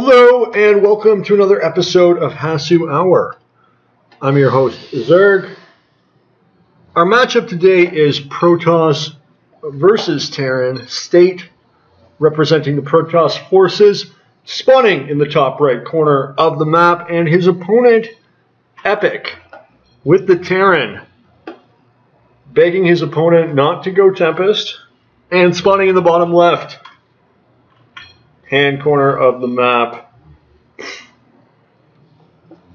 Hello and welcome to another episode of Hasu Hour. I'm your host, Zerg. Our matchup today is Protoss versus Terran, State representing the Protoss forces, spawning in the top right corner of the map, and his opponent, Epic, with the Terran, begging his opponent not to go Tempest, and spawning in the bottom left hand corner of the map.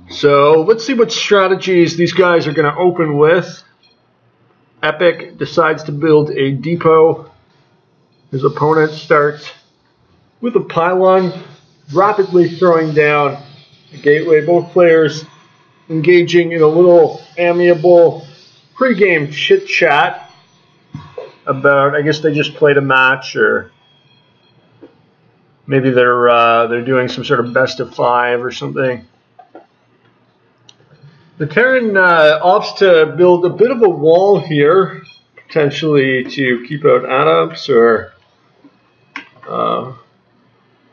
So let's see what strategies these guys are going to open with. Epic decides to build a depot. His opponent starts with a pylon, rapidly throwing down a gateway. Both players engaging in a little amiable pre-game chit-chat about, I guess they just played a match, or maybe they're doing some sort of best of 5 or something. The Terran opts to build a bit of a wall here, potentially to keep out adapts, or who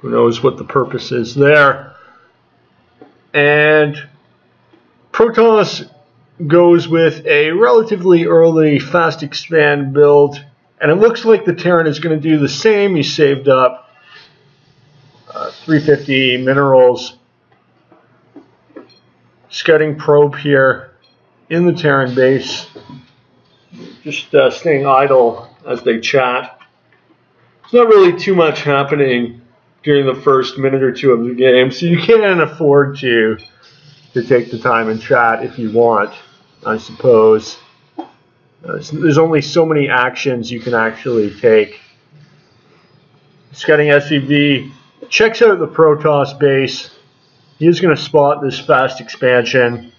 knows what the purpose is there. And Protoss goes with a relatively early fast expand build, and it looks like the Terran is going to do the same. He saved up 350 minerals. Scouting probe here in the Terran base, just staying idle as they chat. There's not really too much happening during the first minute or two of the game, so you can afford to take the time and chat if you want, I suppose. There's only so many actions you can actually take. Scouting SCV checks out the Protoss base. He is going to spot this fast expansion.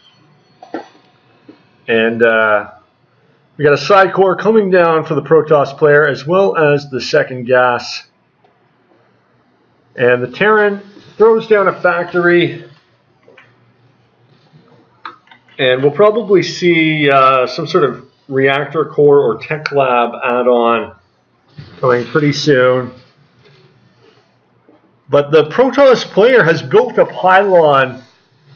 And we got a side core coming down for the Protoss player, as well as the second gas. And the Terran throws down a factory. And we'll probably see some sort of reactor core or tech lab add-on coming pretty soon. But the Protoss player has built a pylon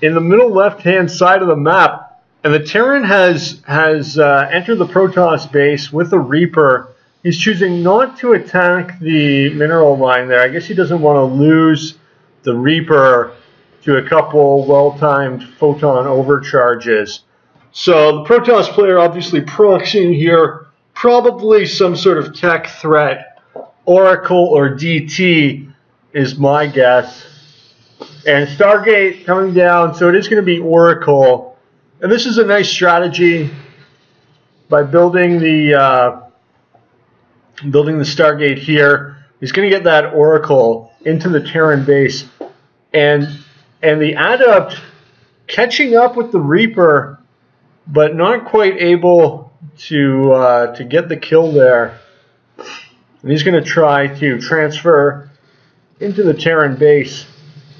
in the middle left-hand side of the map, and the Terran has entered the Protoss base with a Reaper. He's choosing not to attack the mineral mine there. I guess he doesn't want to lose the Reaper to a couple well-timed photon overcharges. So the Protoss player obviously proxying here, probably some sort of tech threat, Oracle or DT, is my guess. And Stargate coming down, so it is going to be Oracle. And this is a nice strategy by building the Stargate here. He's going to get that Oracle into the Terran base, and the Adept catching up with the Reaper, but not quite able to get the kill there. And he's going to try to transfer into the Terran base,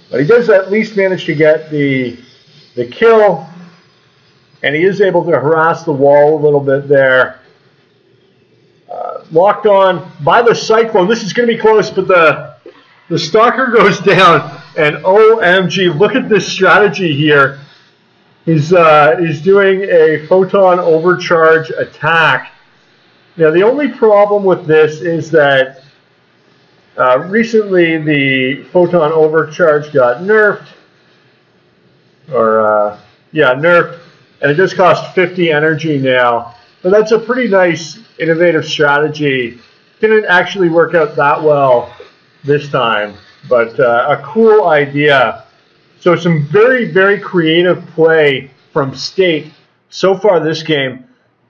but he does at least manage to get the kill, and he is able to harass the wall a little bit there. Locked on by the Cyclone. This is going to be close, but the Stalker goes down, and OMG, look at this strategy here. He's doing a photon overcharge attack. Now the only problem with this is that recently the photon overcharge got nerfed, nerfed, and it does cost 50 energy now. But that's a pretty nice, innovative strategy. Didn't actually work out that well this time, but a cool idea. So some very, very creative play from State so far this game.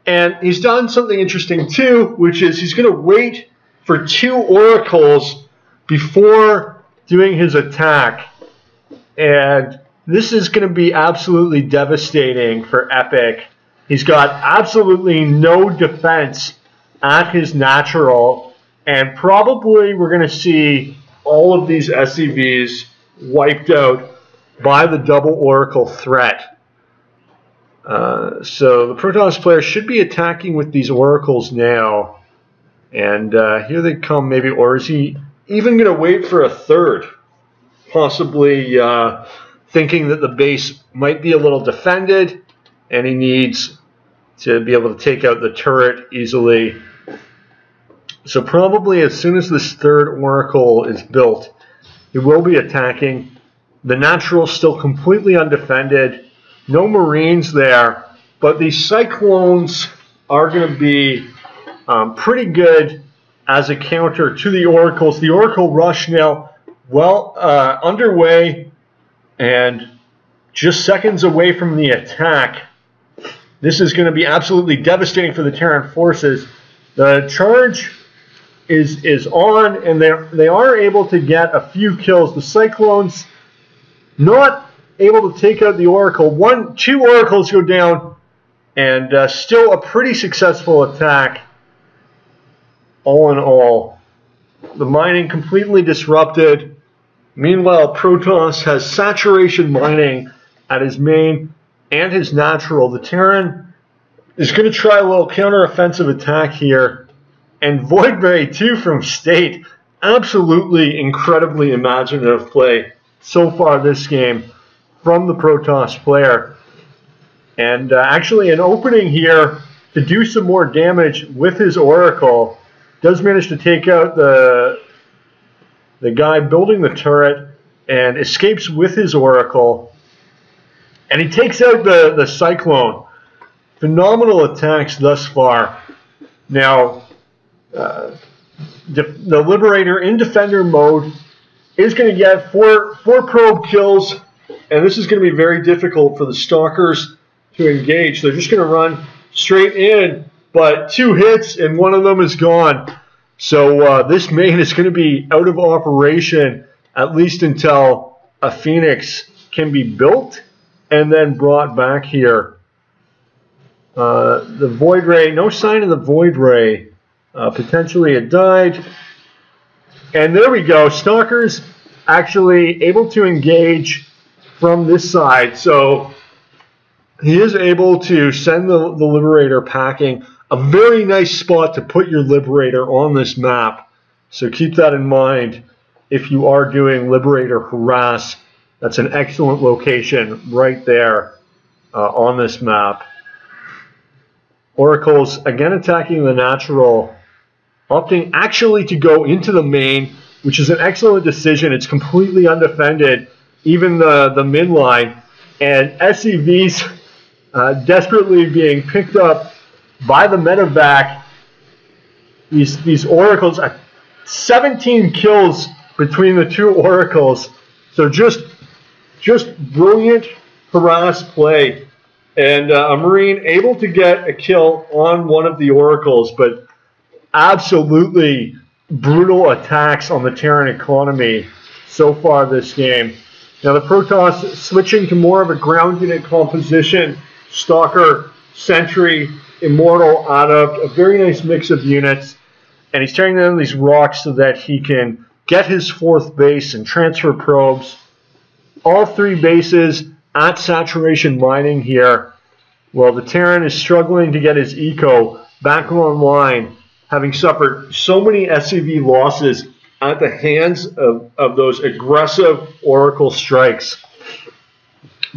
And he's done something interesting too, which is he's going to wait for 2 oracles before doing his attack. And this is going to be absolutely devastating for Epic. He's got absolutely no defense at his natural, and probably we're going to see all of these SCVs wiped out by the double oracle threat. So the Protoss player should be attacking with these oracles now. And here they come, maybe. Or is he even going to wait for a third? possibly thinking that the base might be a little defended, and he needs to be able to take out the turret easily. So probably as soon as this third Oracle is built, he will be attacking. The Natural's still completely undefended. No Marines there, but these Cyclones are going to be pretty good as a counter to the Oracles. The Oracle rush now well underway and just seconds away from the attack. This is going to be absolutely devastating for the Terran forces. The charge is on, and they are able to get a few kills. The Cyclones not able to take out the Oracle. Two Oracles go down, and still a pretty successful attack. All in all, the mining completely disrupted. Meanwhile, Protoss has saturation mining at his main and his natural. The Terran is going to try a little counter-offensive attack here. And Void Ray, too, from State. Absolutely incredibly imaginative play so far this game from the Protoss player. And actually an opening here to do some more damage with his Oracle. Does manage to take out the guy building the turret and escapes with his Oracle. And he takes out the Cyclone. Phenomenal attacks thus far. Now, the Liberator in Defender mode is going to get four probe kills, and this is going to be very difficult for the Stalkers to engage. They're just going to run straight in, but 2 hits and one of them is gone. So this main is going to be out of operation at least until a Phoenix can be built and then brought back here. The Void Ray, no sign of the Void Ray. Potentially it died. And there we go. Stalkers actually able to engage from this side. So he is able to send the Liberator packing. A very nice spot to put your Liberator on this map. So keep that in mind if you are doing Liberator harass. That's an excellent location right there on this map. Oracles again attacking the natural, opting actually to go into the main, which is an excellent decision. It's completely undefended, even the mid line, and SCVs desperately being picked up by the medevac. These Oracles, 17 kills between the 2 Oracles. So just brilliant harass play. And a Marine able to get a kill on one of the Oracles, but absolutely brutal attacks on the Terran economy so far this game. Now the Protoss switching to more of a ground unit composition. Stalker, Sentry, Immortal out of a very nice mix of units. And he's tearing down these rocks so that he can get his 4th base and transfer probes. All 3 bases at saturation mining here. Well, the Terran is struggling to get his eco back online, having suffered so many SCV losses at the hands of those aggressive Oracle strikes.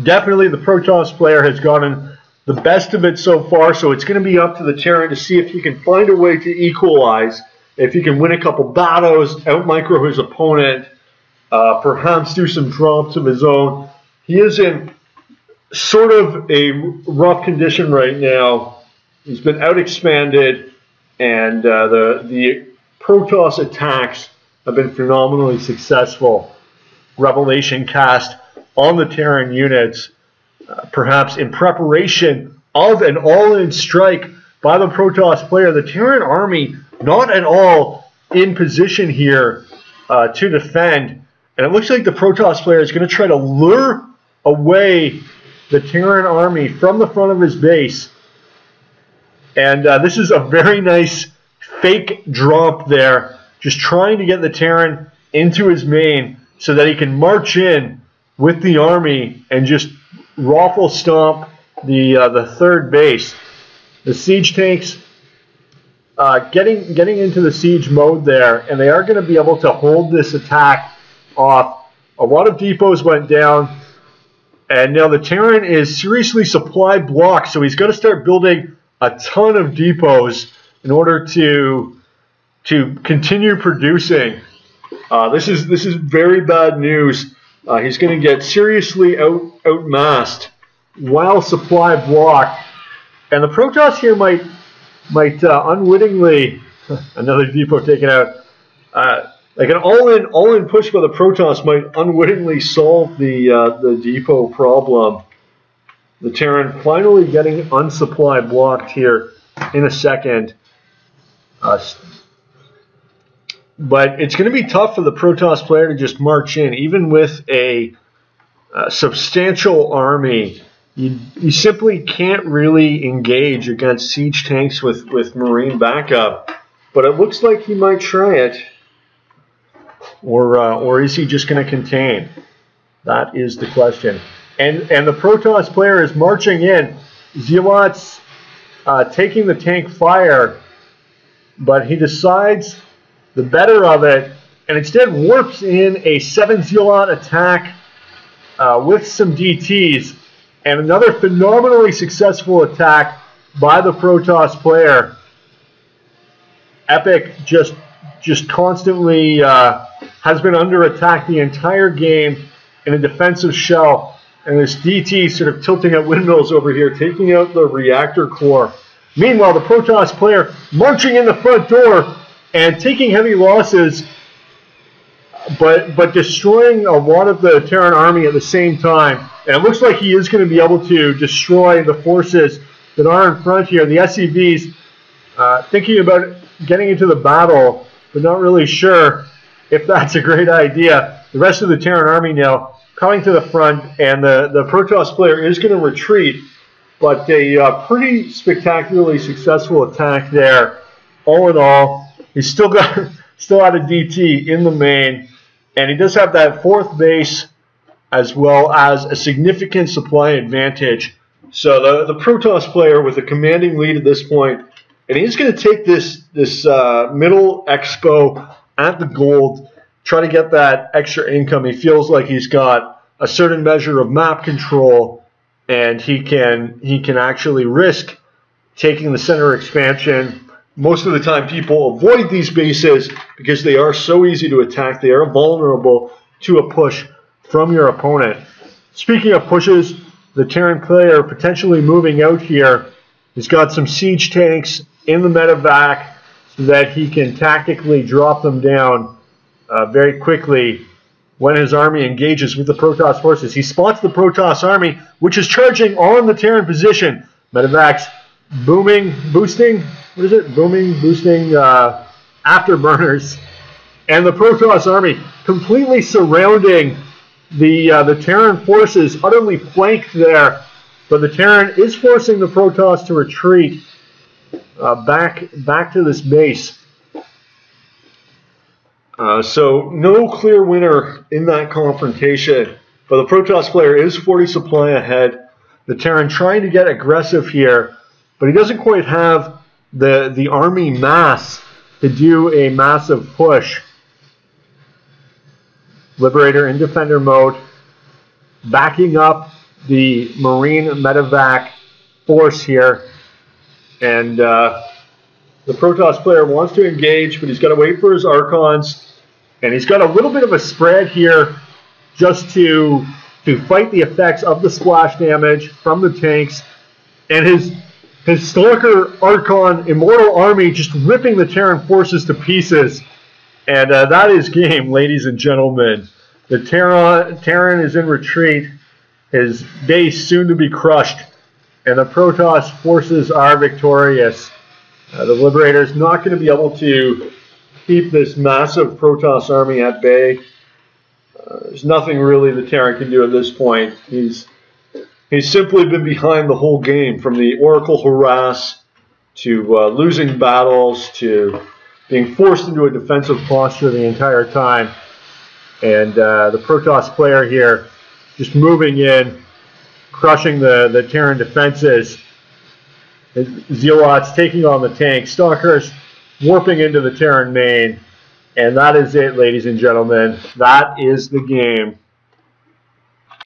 Definitely the Protoss player has gotten the best of it so far, so it's going to be up to the Terran to see if he can find a way to equalize, if he can win a couple battles, out-micro his opponent, perhaps do some drops of his own. He is in sort of a rough condition right now. He's been out-expanded, and the Protoss attacks have been phenomenally successful. Revelation cast on the Terran units, perhaps in preparation of an all-in strike by the Protoss player. The Terran army not at all in position here to defend, and it looks like the Protoss player is going to try to lure away the Terran army from the front of his base. And this is a very nice fake drop there, just trying to get the Terran into his main so that he can march in with the army and just raffle stomp the 3rd base. The siege tanks getting into the siege mode there, and they are going to be able to hold this attack off A lot of depots went down, and now the Terran is seriously supply blocked, so he's got to start building a ton of depots in order to continue producing. This is very bad news. He's going to get seriously outmassed while supply blocked, and the Protoss here might unwittingly another depot taken out. Like an all-in push by the Protoss might unwittingly solve the depot problem. The Terran finally getting unsupply blocked here in a second. But it's going to be tough for the Protoss player to just march in, even with a substantial army. You simply can't really engage against siege tanks with Marine backup. But it looks like he might try it. Or is he just going to contain? That is the question. And the Protoss player is marching in. Zealot's taking the tank fire, but he decides the better of it, and instead warps in a 7 Zealot attack with some DTs, and another phenomenally successful attack by the Protoss player. Epic just constantly has been under attack the entire game in a defensive shell, and this DT sort of tilting at windmills over here, taking out the reactor core. Meanwhile, the Protoss player marching in the front door and taking heavy losses, but destroying a lot of the Terran army at the same time. And it looks like he is going to be able to destroy the forces that are in front here. The SCVs thinking about getting into the battle, but not really sure if that's a great idea. The rest of the Terran army now coming to the front, and the Protoss player is going to retreat, but a pretty spectacularly successful attack there. All in all, he's still had a DT in the main, and he does have that 4th base as well as a significant supply advantage. So the Protoss player with a commanding lead at this point, and he's going to take this middle expo at the gold, try to get that extra income. He feels like he's got a certain measure of map control, and he can actually risk taking the center expansion. Most of the time people avoid these bases because they are so easy to attack. They are vulnerable to a push from your opponent. Speaking of pushes, the Terran player potentially moving out here. He's got some siege tanks in the medevac so that he can tactically drop them down very quickly when his army engages with the Protoss forces. He spots the Protoss army, which is charging on the Terran position. Medevac's boosting afterburners, and the Protoss army completely surrounding the Terran forces, utterly flanked there. But the Terran is forcing the Protoss to retreat back to this base. So no clear winner in that confrontation, but the Protoss player is 40 supply ahead. The Terran trying to get aggressive here, but he doesn't quite have the army mass to do a massive push. Liberator in defender mode, backing up the Marine medevac force here, and the Protoss player wants to engage, but he's got to wait for his Archons, and he's got a little bit of a spread here just to fight the effects of the splash damage from the tanks, and his Stalker Archon Immortal army just ripping the Terran forces to pieces. And that is game, ladies and gentlemen. The Terran is in retreat, his base soon to be crushed, and the Protoss forces are victorious. The Liberator's not going to be able to keep this massive Protoss army at bay. There's nothing really the Terran can do at this point. He's simply been behind the whole game, from the Oracle harass to losing battles to being forced into a defensive posture the entire time. And the Protoss player here just moving in, crushing the Terran defenses. Zealots taking on the tanks, Stalkers warping into the Terran main. And that is it, ladies and gentlemen. That is the game.